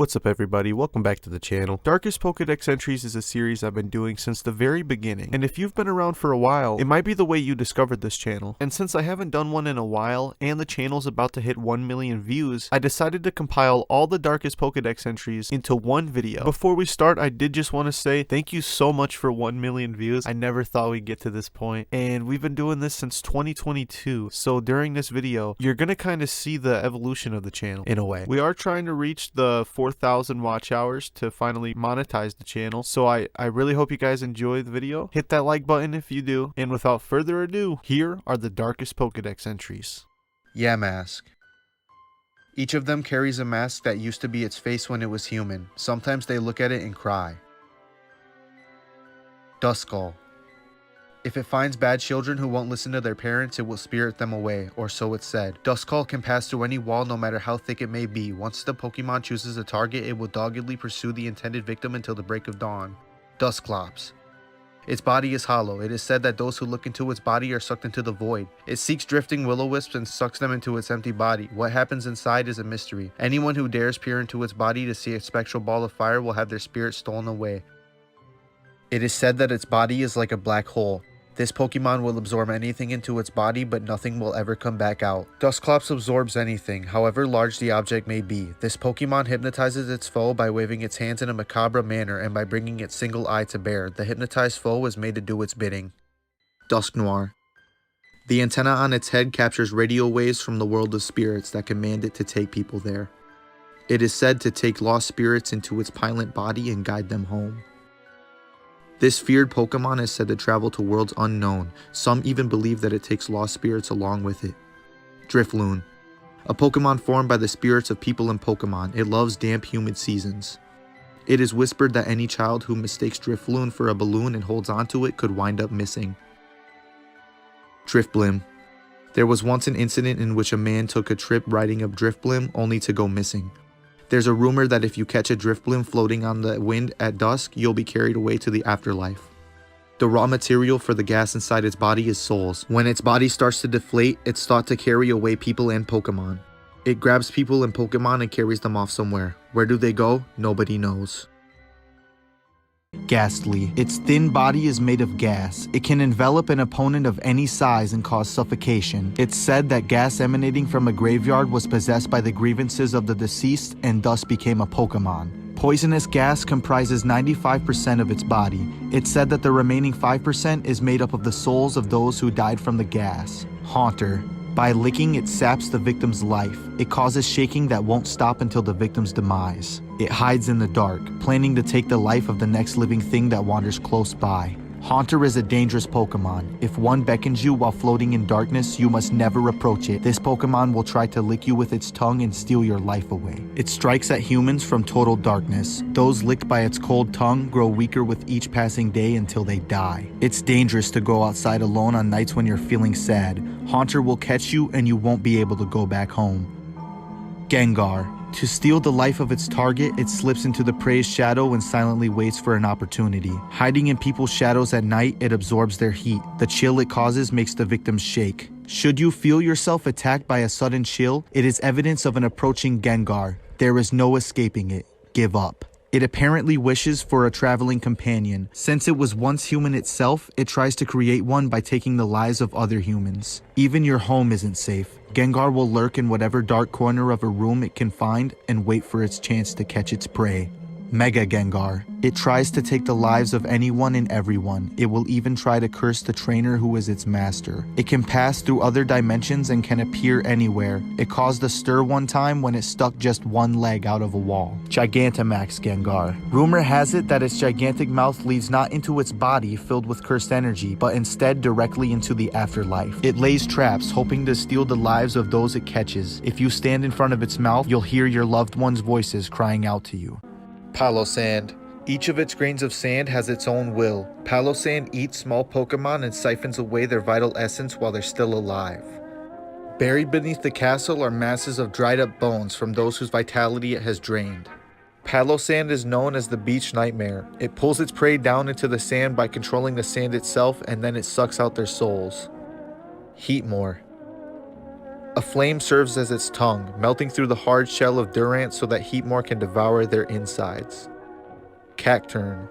What's up everybody, welcome back to the channel. Darkest Pokédex Entries is a series I've been doing since the very beginning, and if you've been around for a while, it might be the way you discovered this channel. And since I haven't done one in a while, and the channel's about to hit 1 million views, I decided to compile all the Darkest Pokédex entries into one video. Before we start, I did just want to say thank you so much for 1 million views. I never thought we'd get to this point, and we've been doing this since 2022, so during this video, you're gonna kind of see the evolution of the channel, in a way. We are trying to reach the 4,000 watch hours to finally monetize the channel, so I really hope you guys enjoy the video. Hit that like button if you do, and without further ado, here are the Darkest Pokédex entries. Yeah, mask. Each of them carries a mask that used to be its face when it was human. Sometimes they look at it and cry. Duskull. If it finds bad children who won't listen to their parents, it will spirit them away, or so it's said. Duskull can pass through any wall no matter how thick it may be. Once the Pokemon chooses a target, it will doggedly pursue the intended victim until the break of dawn. Dusclops. Its body is hollow. It is said that those who look into its body are sucked into the void. It seeks drifting will-o-wisps and sucks them into its empty body. What happens inside is a mystery. Anyone who dares peer into its body to see a spectral ball of fire will have their spirit stolen away. It is said that its body is like a black hole. This Pokemon will absorb anything into its body, but nothing will ever come back out. Dusclops absorbs anything, however large the object may be. This Pokemon hypnotizes its foe by waving its hands in a macabre manner and by bringing its single eye to bear. The hypnotized foe is made to do its bidding. Dusknoir. The antenna on its head captures radio waves from the world of spirits that command it to take people there. It is said to take lost spirits into its pilot body and guide them home. This feared Pokemon is said to travel to worlds unknown. Some even believe that it takes lost spirits along with it. Drifloon. A Pokemon formed by the spirits of people and Pokemon. It loves damp, humid seasons. It is whispered that any child who mistakes Drifloon for a balloon and holds onto it could wind up missing. Drifblim. There was once an incident in which a man took a trip riding a Drifblim only to go missing. There's a rumor that if you catch a Drifblim floating on the wind at dusk, you'll be carried away to the afterlife. The raw material for the gas inside its body is souls. When its body starts to deflate, it's thought to carry away people and Pokemon. It grabs people and Pokemon and carries them off somewhere. Where do they go? Nobody knows. Ghastly. Its thin body is made of gas. It can envelop an opponent of any size and cause suffocation. It's said that gas emanating from a graveyard was possessed by the grievances of the deceased and thus became a Pokemon. Poisonous gas comprises 95% of its body. It's said that the remaining 5% is made up of the souls of those who died from the gas. Haunter. By licking, it saps the victim's life. It causes shaking that won't stop until the victim's demise. It hides in the dark, planning to take the life of the next living thing that wanders close by. Haunter is a dangerous Pokemon. If one beckons you while floating in darkness, you must never approach it. This Pokemon will try to lick you with its tongue and steal your life away. It strikes at humans from total darkness. Those licked by its cold tongue grow weaker with each passing day until they die. It's dangerous to go outside alone on nights when you're feeling sad. Haunter will catch you and you won't be able to go back home. Gengar. To steal the life of its target, it slips into the prey's shadow and silently waits for an opportunity. Hiding in people's shadows at night, it absorbs their heat. The chill it causes makes the victims shake. Should you feel yourself attacked by a sudden chill, it is evidence of an approaching Gengar. There is no escaping it. Give up. It apparently wishes for a traveling companion. Since it was once human itself, it tries to create one by taking the lives of other humans. Even your home isn't safe. Gengar will lurk in whatever dark corner of a room it can find and wait for its chance to catch its prey. Mega Gengar. It tries to take the lives of anyone and everyone. It will even try to curse the trainer who is its master. It can pass through other dimensions and can appear anywhere. It caused a stir one time when it stuck just one leg out of a wall. Gigantamax Gengar. Rumor has it that its gigantic mouth leads not into its body filled with cursed energy, but instead directly into the afterlife. It lays traps, hoping to steal the lives of those it catches. If you stand in front of its mouth, you'll hear your loved ones' voices crying out to you. Palosand. Each of its grains of sand has its own will. Palosand eats small Pokemon and siphons away their vital essence while they're still alive. Buried beneath the castle are masses of dried up bones from those whose vitality it has drained. Palosand is known as the beach nightmare. It pulls its prey down into the sand by controlling the sand itself, and then it sucks out their souls. Heatmore. A flame serves as its tongue, melting through the hard shell of Durant so that Heatmore can devour their insides. Cacturne.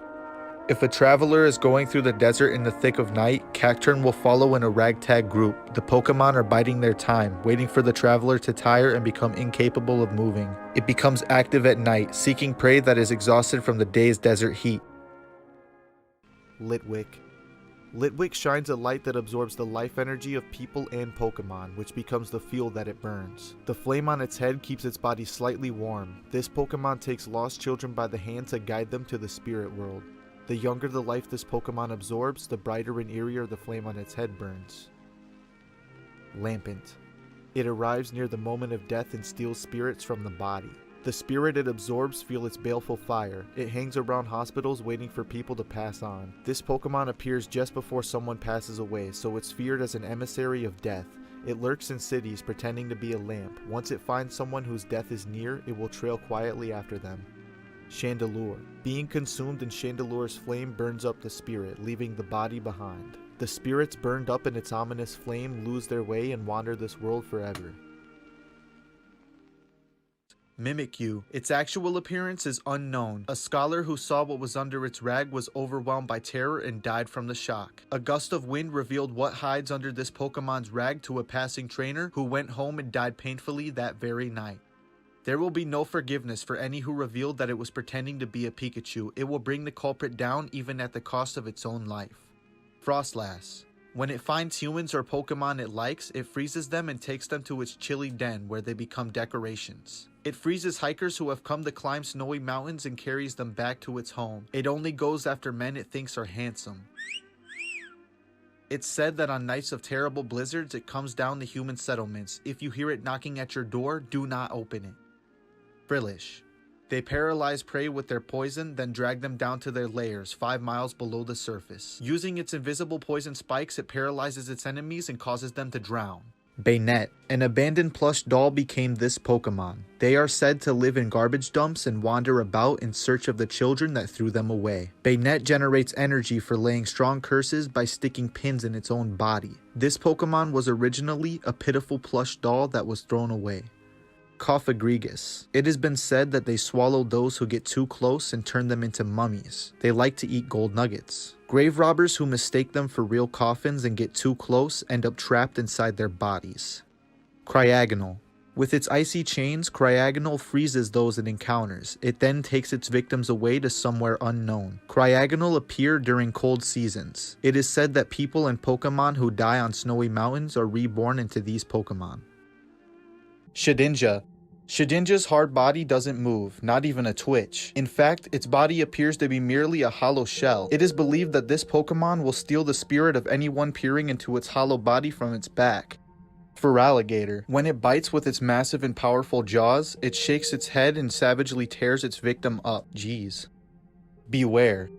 If a traveler is going through the desert in the thick of night, Cacturne will follow in a ragtag group. The Pokemon are biding their time, waiting for the traveler to tire and become incapable of moving. It becomes active at night, seeking prey that is exhausted from the day's desert heat. Litwick. Litwick shines a light that absorbs the life energy of people and Pokemon, which becomes the fuel that it burns. The flame on its head keeps its body slightly warm. This Pokemon takes lost children by the hand to guide them to the spirit world. The younger the life this Pokemon absorbs, the brighter and eerier the flame on its head burns. Lampent. It arrives near the moment of death and steals spirits from the body. The spirit it absorbs feel its baleful fire. It hangs around hospitals waiting for people to pass on. This Pokemon appears just before someone passes away, so it's feared as an emissary of death. It lurks in cities pretending to be a lamp. Once it finds someone whose death is near, it will trail quietly after them. Chandelure. Being consumed in Chandelure's flame burns up the spirit, leaving the body behind. The spirits burned up in its ominous flame lose their way and wander this world forever. Mimikyu. Its actual appearance is unknown. A scholar who saw what was under its rag was overwhelmed by terror and died from the shock. A gust of wind revealed what hides under this Pokemon's rag to a passing trainer who went home and died painfully that very night. There will be no forgiveness for any who revealed that it was pretending to be a Pikachu. It will bring the culprit down even at the cost of its own life. Frostlass. When it finds humans or Pokemon it likes, it freezes them and takes them to its chilly den where they become decorations. It freezes hikers who have come to climb snowy mountains and carries them back to its home. It only goes after men it thinks are handsome. It's said that on nights of terrible blizzards it comes down to human settlements. If you hear it knocking at your door, do not open it. Frillish. They paralyze prey with their poison, then drag them down to their lairs 5 miles below the surface. Using its invisible poison spikes, it paralyzes its enemies and causes them to drown. Banette. An abandoned plush doll became this Pokemon. They are said to live in garbage dumps and wander about in search of the children that threw them away. Banette generates energy for laying strong curses by sticking pins in its own body. This Pokemon was originally a pitiful plush doll that was thrown away. Cophagrigus. It has been said that they swallow those who get too close and turn them into mummies. They like to eat gold nuggets. Grave robbers who mistake them for real coffins and get too close end up trapped inside their bodies. Cryogonal. With its icy chains, Cryogonal freezes those it encounters. It then takes its victims away to somewhere unknown. Cryogonal appear during cold seasons. It is said that people and Pokemon who die on snowy mountains are reborn into these Pokemon. Shedinja. Shedinja's hard body doesn't move, not even a twitch. In fact, its body appears to be merely a hollow shell. It is believed that this Pokemon will steal the spirit of anyone peering into its hollow body from its back. Feraligatr. When it bites with its massive and powerful jaws, it shakes its head and savagely tears its victim up. Jeez. Beware.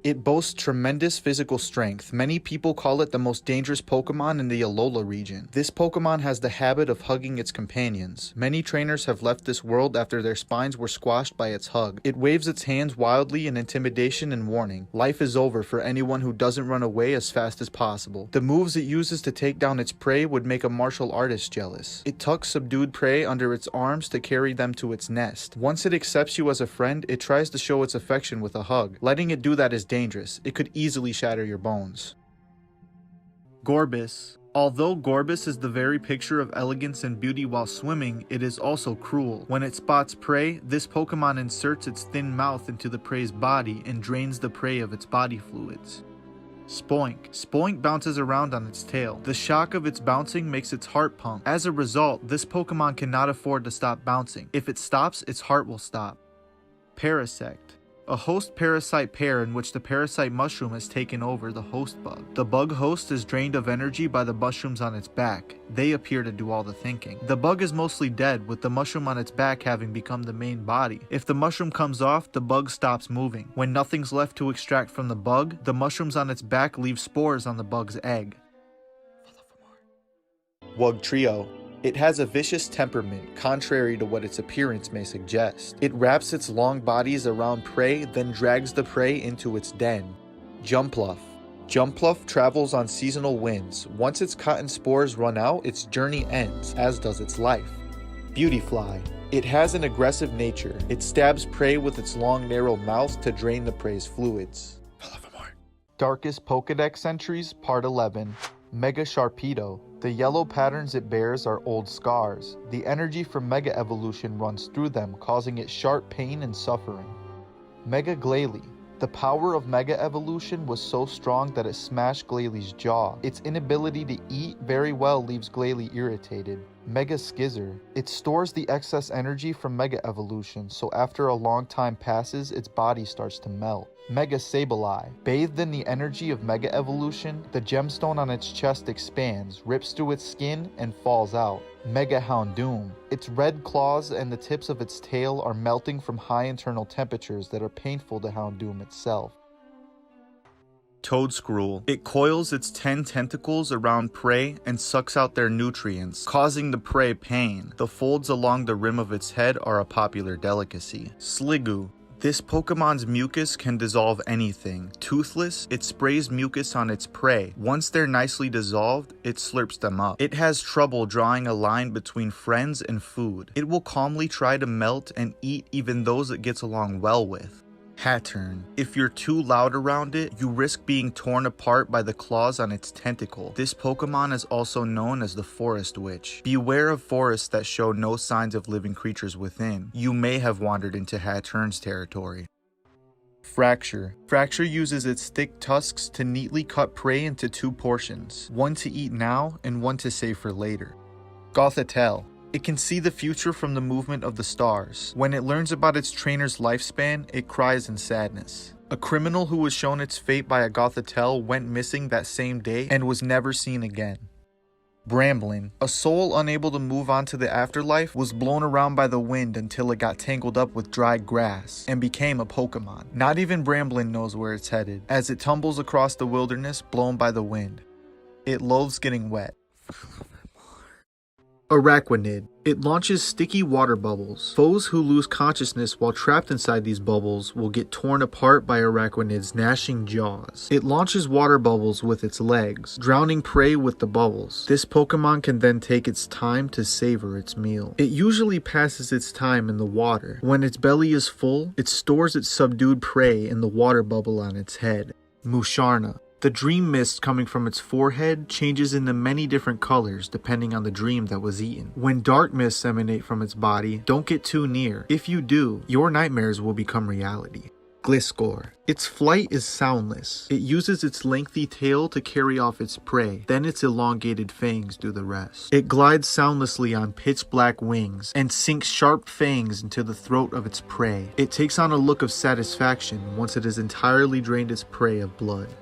It boasts tremendous physical strength. Many people call it the most dangerous Pokemon in the Alola region. This Pokemon has the habit of hugging its companions. Many trainers have left this world after their spines were squashed by its hug. It waves its hands wildly in intimidation and warning. Life is over for anyone who doesn't run away as fast as possible. The moves it uses to take down its prey would make a martial artist jealous. It tucks subdued prey under its arms to carry them to its nest. Once it accepts you as a friend, it tries to show its affection with a hug. Letting it do that is dangerous. It could easily shatter your bones. Gorbis. Although Gorbis is the very picture of elegance and beauty while swimming, it is also cruel. When it spots prey, this Pokemon inserts its thin mouth into the prey's body and drains the prey of its body fluids. Spoink. Spoink bounces around on its tail. The shock of its bouncing makes its heart pump. As a result, this Pokemon cannot afford to stop bouncing. If it stops, its heart will stop. Parasect. A host-parasite pair in which the parasite mushroom has taken over the host bug. The bug host is drained of energy by the mushrooms on its back. They appear to do all the thinking. The bug is mostly dead, with the mushroom on its back having become the main body. If the mushroom comes off, the bug stops moving. When nothing's left to extract from the bug, the mushrooms on its back leave spores on the bug's egg. Wugtrio. It has a vicious temperament, contrary to what its appearance may suggest. It wraps its long bodies around prey, then drags the prey into its den. Jumpluff. Jumpluff travels on seasonal winds. Once its cotton spores run out, its journey ends, as does its life. Beautyfly. It has an aggressive nature. It stabs prey with its long, narrow mouth to drain the prey's fluids. Darkest Pokédex Entries, Part 11. Mega Sharpedo. The yellow patterns it bears are old scars. The energy from Mega Evolution runs through them, causing it sharp pain and suffering. Mega Glalie. The power of Mega Evolution was so strong that it smashed Glalie's jaw. Its inability to eat very well leaves Glalie irritated. Mega Skizzer. It stores the excess energy from Mega Evolution, so after a long time passes, its body starts to melt. Mega Sableye. Bathed in the energy of Mega Evolution, the gemstone on its chest expands, rips through its skin, and falls out. Mega Houndoom. Its red claws and the tips of its tail are melting from high internal temperatures that are painful to Houndoom itself. Toadscruel. It coils its 10 tentacles around prey and sucks out their nutrients, causing the prey pain. The folds along the rim of its head are a popular delicacy. Sliggoo. This Pokemon's mucus can dissolve anything. Toothless, it sprays mucus on its prey. Once they're nicely dissolved, it slurps them up. It has trouble drawing a line between friends and food. It will calmly try to melt and eat even those it gets along well with. Hattern. If you're too loud around it, you risk being torn apart by the claws on its tentacle. This Pokemon is also known as the Forest Witch. Beware of forests that show no signs of living creatures within. You may have wandered into Hattern's territory. Fracture. Fracture uses its thick tusks to neatly cut prey into two portions, one to eat now and one to save for later. Gothitelle. It can see the future from the movement of the stars. When it learns about its trainer's lifespan, it cries in sadness. A criminal who was shown its fate by a Gothitelle went missing that same day and was never seen again. Bramblin. A soul unable to move on to the afterlife was blown around by the wind until it got tangled up with dry grass and became a Pokemon. Not even Bramblin knows where it's headed, as it tumbles across the wilderness blown by the wind. It loathes getting wet. Araquanid. It launches sticky water bubbles. Foes who lose consciousness while trapped inside these bubbles will get torn apart by Araquanid's gnashing jaws. It launches water bubbles with its legs, drowning prey with the bubbles. This Pokemon can then take its time to savor its meal. It usually passes its time in the water. When its belly is full, it stores its subdued prey in the water bubble on its head. Musharna. The dream mist coming from its forehead changes into many different colors depending on the dream that was eaten. When dark mists emanate from its body, don't get too near. If you do, your nightmares will become reality. Gliscor. Its flight is soundless. It uses its lengthy tail to carry off its prey, then its elongated fangs do the rest. It glides soundlessly on pitch black wings and sinks sharp fangs into the throat of its prey. It takes on a look of satisfaction once it has entirely drained its prey of blood.